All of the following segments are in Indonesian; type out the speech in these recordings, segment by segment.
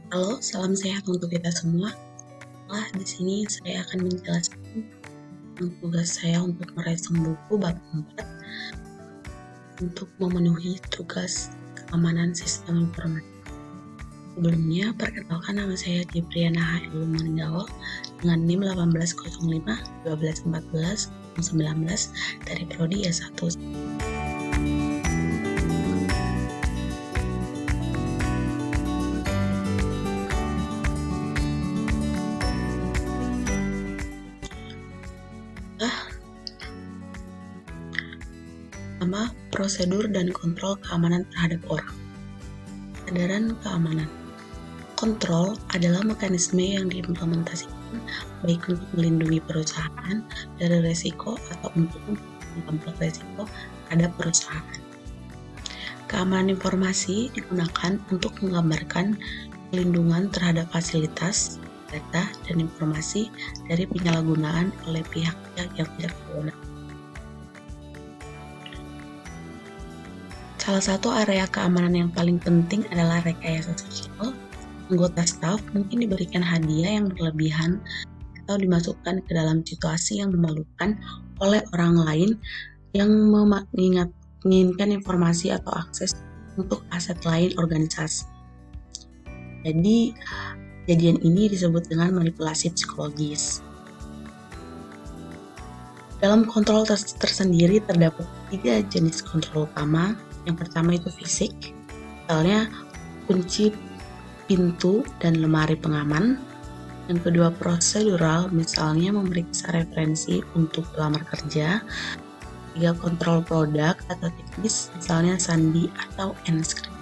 Halo, salam sehat untuk kita semua. Di sini saya akan menjelaskan tentang tugas saya untuk meraih buku bab 4 untuk memenuhi tugas keamanan sistem informasi. Sebelumnya, perkenalkan nama saya Jibriana Hairul Mandawa dengan NIM 1805 1214 19 dari Prodi S1. Pertama, prosedur dan kontrol keamanan terhadap orang. Kesadaran keamanan. Kontrol adalah mekanisme yang diimplementasikan baik untuk melindungi perusahaan dari resiko atau untuk mengambil resiko terhadap perusahaan. Keamanan informasi digunakan untuk menggambarkan pelindungan terhadap fasilitas, data, dan informasi dari penyalahgunaan oleh pihak-pihak yang tidak berwenang. Salah satu area keamanan yang paling penting adalah rekayasa sosial. Anggota staf mungkin diberikan hadiah yang berlebihan atau dimasukkan ke dalam situasi yang memalukan oleh orang lain yang menginginkan informasi atau akses untuk aset lain organisasi. Jadi, kejadian ini disebut dengan manipulasi psikologis. Dalam kontrol tersendiri terdapat 3 jenis kontrol utama. Yang pertama itu fisik, misalnya kunci pintu dan lemari pengaman. Yang kedua prosedural, misalnya memeriksa referensi untuk pelamar kerja. Tiga, kontrol produk atau teknis, misalnya sandi atau enskrip.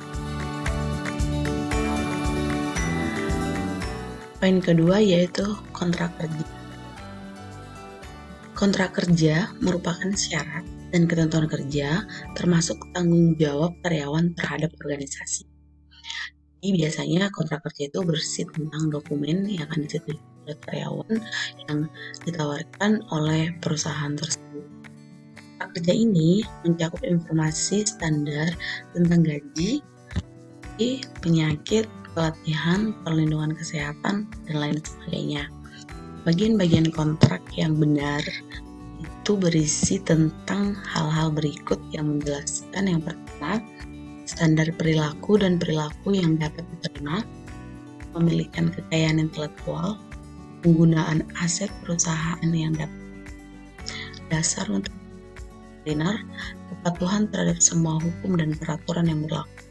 Poin kedua yaitu kontrak kerja. Kontrak kerja merupakan syarat dan ketentuan kerja, termasuk tanggung jawab karyawan terhadap organisasi. Jadi biasanya kontrak kerja itu berisi tentang dokumen yang akan disetujui oleh karyawan yang ditawarkan oleh perusahaan tersebut. Kontrak kerja ini mencakup informasi standar tentang gaji, penyakit, pelatihan, perlindungan kesehatan, dan lain sebagainya. Bagian-bagian kontrak yang benar itu berisi tentang hal-hal berikut yang menjelaskan. Yang pertama, standar perilaku dan perilaku yang dapat diterima, pemilikan kekayaan intelektual, penggunaan aset perusahaan yang dapat dasar untuk disipliner, kepatuhan terhadap semua hukum dan peraturan yang berlaku,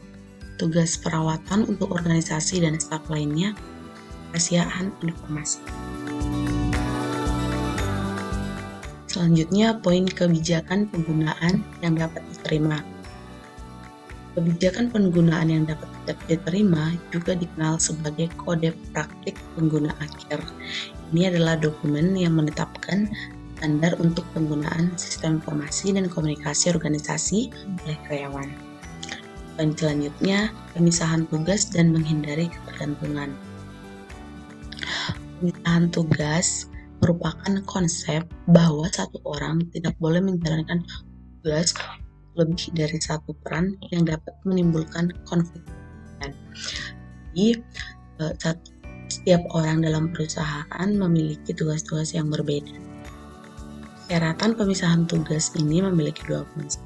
tugas perawatan untuk organisasi dan staf lainnya, kerahasiaan informasi. Selanjutnya, poin kebijakan penggunaan yang dapat diterima. Kebijakan penggunaan yang dapat diterima juga dikenal sebagai kode praktik pengguna akhir. Ini adalah dokumen yang menetapkan standar untuk penggunaan sistem informasi dan komunikasi organisasi oleh karyawan. Poin selanjutnya, pemisahan tugas dan menghindari ketergantungan. Pemisahan tugas merupakan konsep bahwa satu orang tidak boleh menjalankan tugas lebih dari satu peran yang dapat menimbulkan konflik. Jadi, setiap orang dalam perusahaan memiliki tugas-tugas yang berbeda. Syaratan pemisahan tugas ini memiliki 2 fungsi.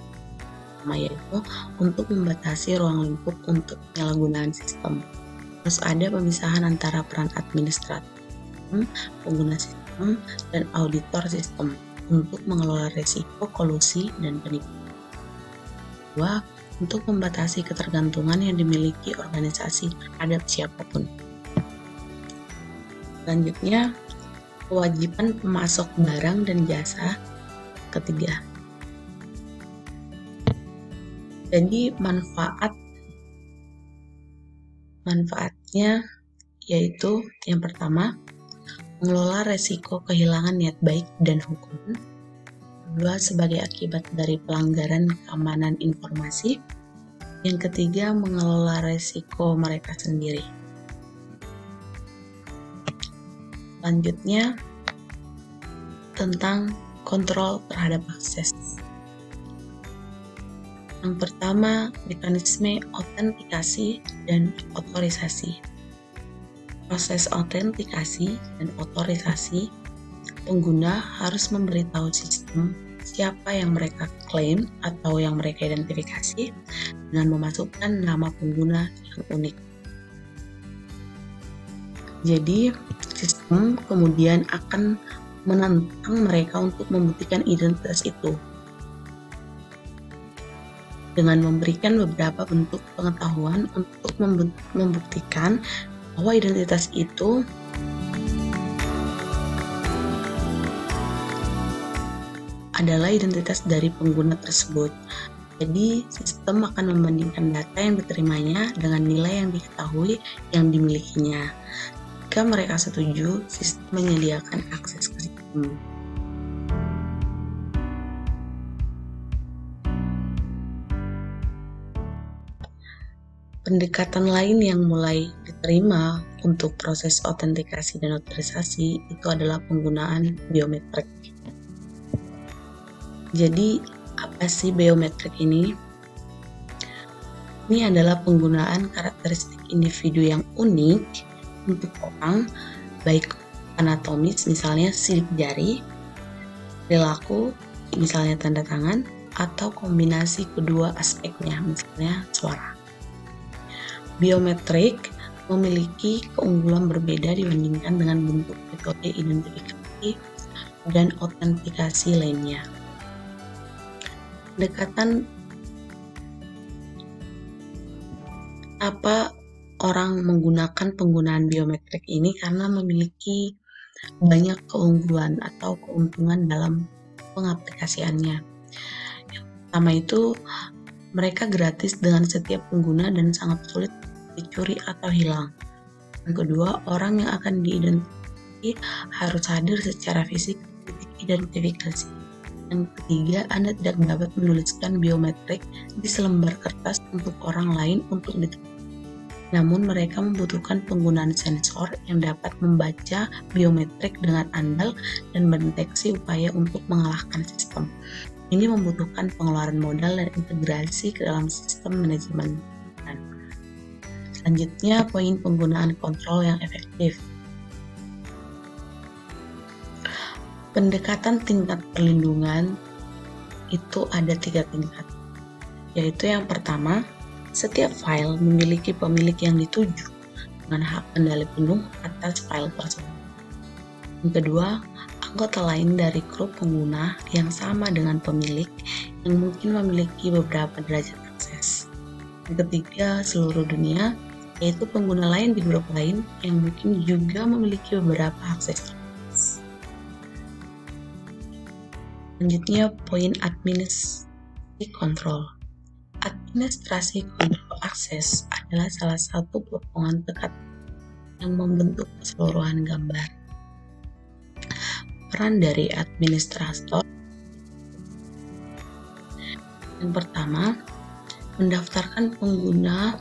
Pertama yaitu untuk membatasi ruang lingkup untuk penyalahgunaan sistem. Terus ada pemisahan antara peran administratif, pengguna sistem, dan auditor sistem untuk mengelola risiko kolusi dan penipuan. Kedua, untuk membatasi ketergantungan yang dimiliki organisasi terhadap siapapun. Selanjutnya, kewajiban pemasok barang dan jasa. Ketiga, jadi manfaatnya yaitu yang pertama, mengelola resiko kehilangan niat baik dan hukum. Kedua, sebagai akibat dari pelanggaran keamanan informasi. Yang ketiga, mengelola resiko mereka sendiri. Selanjutnya, tentang kontrol terhadap akses. Yang pertama, mekanisme autentikasi dan otorisasi. Proses autentikasi dan otorisasi, pengguna harus memberitahu sistem siapa yang mereka klaim atau yang mereka identifikasi dengan memasukkan nama pengguna yang unik. Jadi, sistem kemudian akan menantang mereka untuk membuktikan identitas itu dengan memberikan beberapa bentuk pengetahuan untuk membuktikan bahwa identitas itu adalah identitas dari pengguna tersebut. Jadi, sistem akan membandingkan data yang diterimanya dengan nilai yang diketahui yang dimilikinya. Jika mereka setuju, sistem menyediakan akses ke sistem. Pendekatan lain yang mulai diterima untuk proses autentikasi dan otorisasi itu adalah penggunaan biometrik. Jadi, apa sih biometrik ini? Ini adalah penggunaan karakteristik individu yang unik untuk orang, baik anatomis, misalnya sidik jari, perilaku, misalnya tanda tangan, atau kombinasi kedua aspeknya, misalnya suara. Biometrik memiliki keunggulan berbeda dibandingkan dengan bentuk metode identifikasi dan autentikasi lainnya. Pendekatan apa orang menggunakan penggunaan biometrik ini karena memiliki banyak keunggulan atau keuntungan dalam pengaplikasiannya. Yang pertama itu, mereka gratis dengan setiap pengguna dan sangat sulit dicuri atau hilang. Yang kedua, orang yang akan diidentifikasi harus hadir secara fisik di titik identifikasi. Yang ketiga, Anda tidak dapat menuliskan biometrik di selembar kertas untuk orang lain untuk ditemukan. Namun mereka membutuhkan penggunaan sensor yang dapat membaca biometrik dengan andal dan mendeteksi upaya untuk mengalahkan sistem. Ini membutuhkan pengeluaran modal dan integrasi ke dalam sistem manajemen. Selanjutnya, poin penggunaan kontrol yang efektif. Pendekatan tingkat perlindungan itu ada 3 tingkat, yaitu yang pertama, setiap file memiliki pemilik yang dituju dengan hak kendali penuh atas file tersebut. Yang kedua, anggota lain dari grup pengguna yang sama dengan pemilik yang mungkin memiliki beberapa derajat akses. Yang ketiga, seluruh dunia, yaitu pengguna lain di grup lain yang mungkin juga memiliki beberapa akses. Selanjutnya, poin administrasi kontrol. Administrasi kontrol akses adalah salah satu potongan tekat yang membentuk keseluruhan gambar. Peran dari administrator yang pertama, mendaftarkan pengguna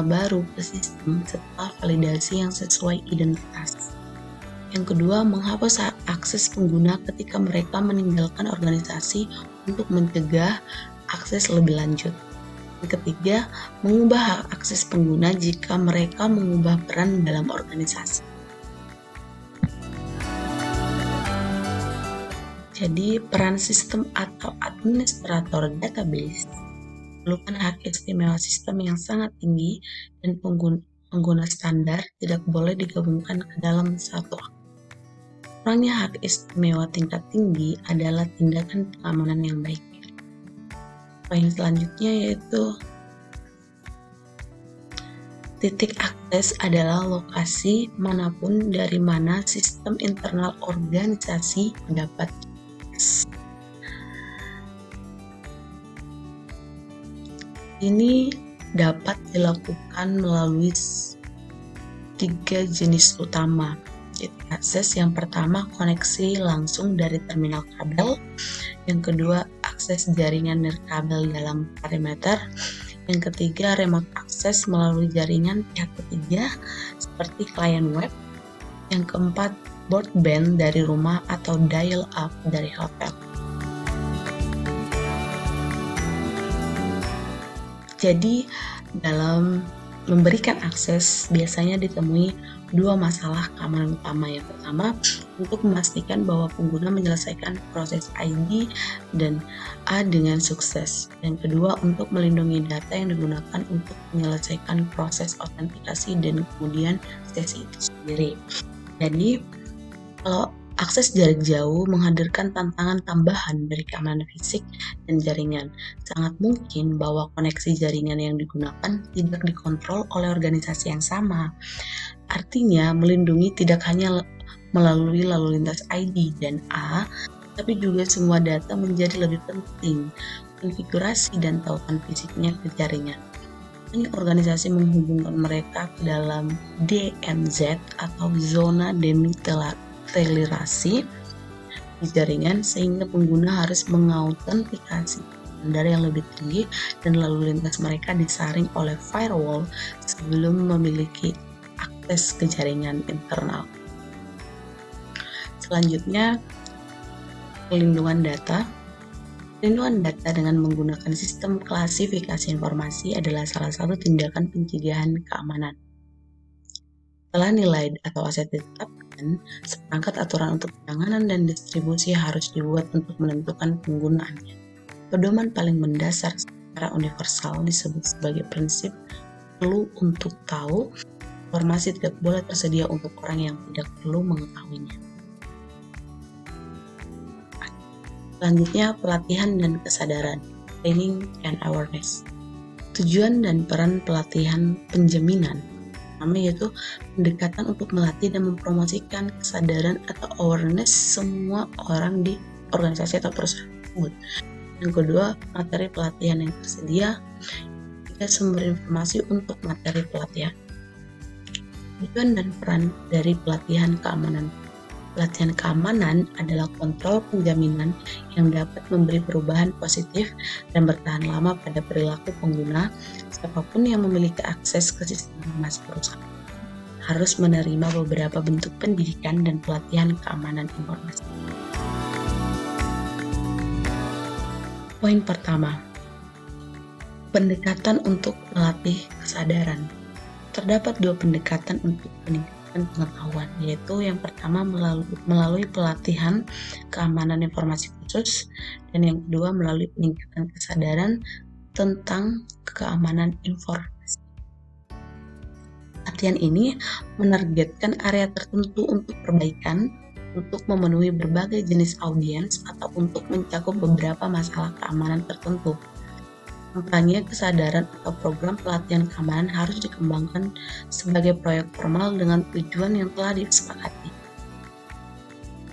baru ke sistem setelah validasi yang sesuai identitas. Yang kedua, menghapus akses pengguna ketika mereka meninggalkan organisasi untuk mencegah akses lebih lanjut. Yang ketiga, mengubah hak akses pengguna jika mereka mengubah peran dalam organisasi. Jadi, peran sistem atau administrator database memerlukan hak istimewa sistem yang sangat tinggi dan pengguna standar tidak boleh digabungkan ke dalam satu akun. Kurangnya hak istimewa tingkat tinggi adalah tindakan pengamanan yang baik. Poin selanjutnya yaitu titik akses adalah lokasi manapun dari mana sistem internal organisasi mendapat akses. Ini dapat dilakukan melalui 3 jenis utama. Akses yang pertama, koneksi langsung dari terminal kabel. Yang kedua, akses jaringan nirkabel dalam perimeter. Yang ketiga, remote akses melalui jaringan pihak ketiga seperti klien web. Yang keempat, broadband dari rumah atau dial-up dari hotel. Jadi dalam memberikan akses biasanya ditemui dua masalah keamanan utama. Yang pertama, untuk memastikan bahwa pengguna menyelesaikan proses ID dan A dengan sukses. Yang kedua, untuk melindungi data yang digunakan untuk menyelesaikan proses autentikasi dan kemudian sesi itu sendiri. Jadi, kalau akses jarak jauh menghadirkan tantangan tambahan dari keamanan fisik dan jaringan. Sangat mungkin bahwa koneksi jaringan yang digunakan tidak dikontrol oleh organisasi yang sama. Artinya, melindungi tidak hanya melalui lalu lintas ID dan A, tapi juga semua data menjadi lebih penting. Konfigurasi dan tautan fisiknya ke jaringan. Ini organisasi menghubungkan mereka ke dalam DMZ atau zona demilitarisasi di jaringan, sehingga pengguna harus mengautentikasi standar yang lebih tinggi dan lalu lintas mereka disaring oleh firewall sebelum memiliki akses ke jaringan internal. Selanjutnya, pelindungan data. Pelindungan data dengan menggunakan sistem klasifikasi informasi adalah salah satu tindakan pencegahan keamanan. Setelah nilai atau aset ditetapkan, seperangkat aturan untuk penanganan dan distribusi harus dibuat untuk menentukan penggunaannya. Pedoman paling mendasar secara universal disebut sebagai prinsip perlu untuk tahu. Informasi tidak boleh tersedia untuk orang yang tidak perlu mengetahuinya. Selanjutnya, pelatihan dan kesadaran, training and awareness. Tujuan dan peran pelatihan penjaminan pertama yaitu pendekatan untuk melatih dan mempromosikan kesadaran atau awareness semua orang di organisasi atau perusahaan tersebut. Yang kedua, materi pelatihan yang tersedia. Tiga, sumber informasi untuk materi pelatihan. Tujuan dan peran dari pelatihan keamanan. Pelatihan keamanan adalah kontrol penjaminan yang dapat memberi perubahan positif dan bertahan lama pada perilaku pengguna. Siapapun yang memiliki akses ke sistem informasi perusahaan harus menerima beberapa bentuk pendidikan dan pelatihan keamanan informasi. Poin pertama, pendekatan untuk melatih kesadaran. Terdapat dua pendekatan untuk peningkatan pengetahuan, yaitu yang pertama melalui pelatihan keamanan informasi khusus, dan yang kedua melalui peningkatan kesadaran tentang keamanan informasi. Latihan ini menargetkan area tertentu untuk perbaikan, untuk memenuhi berbagai jenis audiens, atau untuk mencakup beberapa masalah keamanan tertentu. Kampanye kesadaran atau program pelatihan keamanan harus dikembangkan sebagai proyek formal dengan tujuan yang telah disepakati.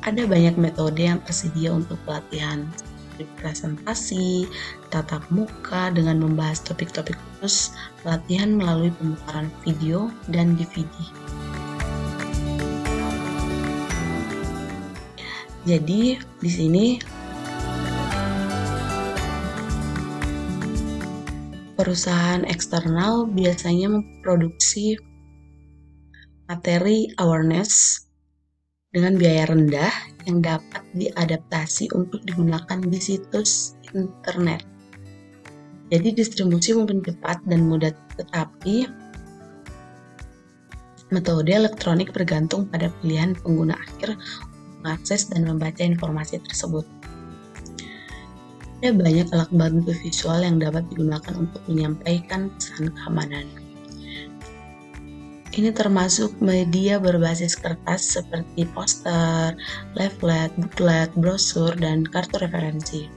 Ada banyak metode yang tersedia untuk pelatihan, seperti presentasi, tatap muka dengan membahas topik-topik khusus, pelatihan melalui pemutaran video dan DVD. Jadi di sini perusahaan eksternal biasanya memproduksi materi awareness dengan biaya rendah yang dapat diadaptasi untuk digunakan di situs internet. Jadi distribusi mungkin cepat dan mudah, tetapi metode elektronik bergantung pada pilihan pengguna akhir mengakses dan membaca informasi tersebut. Ada banyak alat bantu visual yang dapat digunakan untuk menyampaikan pesan keamanan. Ini termasuk media berbasis kertas seperti poster, leaflet, booklet, brosur, dan kartu referensi.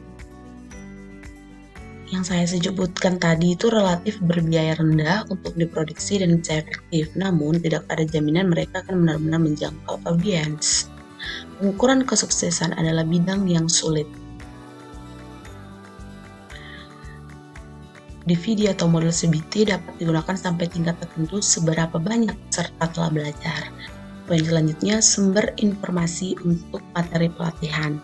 Yang saya sebutkan tadi itu relatif berbiaya rendah untuk diproduksi dan bisa efektif, namun tidak ada jaminan mereka akan benar-benar menjangkau audiens. Pengukuran kesuksesan adalah bidang yang sulit. DVD atau model CBT dapat digunakan sampai tingkat tertentu seberapa banyak peserta telah belajar. Poin selanjutnya, sumber informasi untuk materi pelatihan.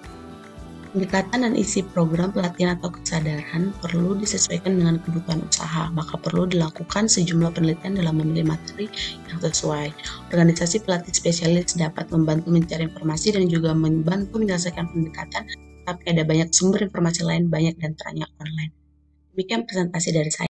Pendekatan dan isi program pelatihan atau kesadaran perlu disesuaikan dengan kebutuhan usaha, maka perlu dilakukan sejumlah penelitian dalam memilih materi yang sesuai. Organisasi pelatih spesialis dapat membantu mencari informasi dan juga membantu menyelesaikan pendekatan, tapi ada banyak sumber informasi lain, banyak dan teranya online. Demikian presentasi dari saya.